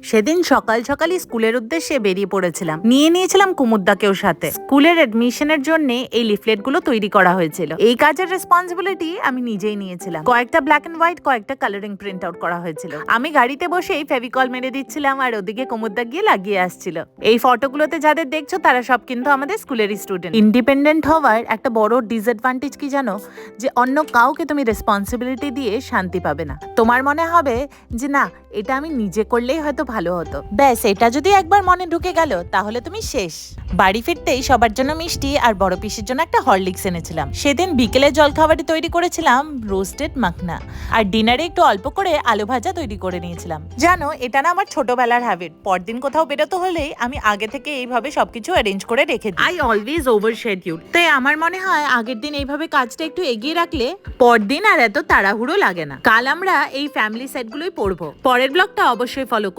সেদিন সকাল সকালই স্কুলের উদ্দেশ্যে বেরিয়ে পড়েছিলাম, নিয়ে নিয়েছিলাম কুমুদদাকেও সাথে। স্কুলের এডমিশনের জন্য এই লিফলেট গুলো তৈরি করা হয়েছিল। এই কাজের রেসপন্সিবিলিটি আমি নিজেই নিয়েছিলাম। কয়েকটা ব্ল্যাক এন্ড হোয়াইট, কয়েকটা কালারিং প্রিন্ট আউট করা হয়েছিল। আমি গাড়িতে বসেই ফেভিকল মেরে দিচ্ছিলাম আর ওদিকে কুমুদদা গিয়ে লাগিয়ে আসছিল। এই ফটোগুলোতে যাদের দেখছো তারা সব কিন্তু আমাদের স্কুলেরই স্টুডেন্ট। ইন্ডিপেন্ডেন্ট হওয়ার একটা বড় ডিসঅ্যাডভান্টেজ কি জানো? যে অন্য কাউকে তুমি রেসপন্সিবিলিটি দিয়ে শান্তি পাবে না। তোমার মনে হবে যে না, এটা আমি নিজে করলেই হয়তো ভালো হতো। ব্যাস, এটা যদি একবার মনে ঢুকে গেল তাহলে তুমি শেষ। বাড়ি ফিরতেই সবার জন্য মিষ্টি আর বড় পিসির জন্য একটা হরলিক্স এনেছিলাম। সেদিন বিকেলে জলখাবারে তৈরি করেছিলাম রোস্টেড মাখনা, আর ডিনারে একটু অল্প করে আলু ভাজা তৈরি করে নিয়েছিলাম। জানো, এটা না আমার ছোটবেলার হ্যাবিট। পরদিন কোথাও বেরোতে হলেই আমি আগে থেকে এইভাবে সবকিছু অ্যারেঞ্জ করে রেখে দিই। I always over schedule. তাই আমার মনে হয় আগের দিন এইভাবে কাজটা একটু এগিয়ে রাখলে পরদিন আর এত তাড়াহুড়ো লাগে না। কাল আমরা এই ফ্যামিলি সেটগুলোই পড়বো। পরের ব্লগটা অবশ্যই ফলো করো।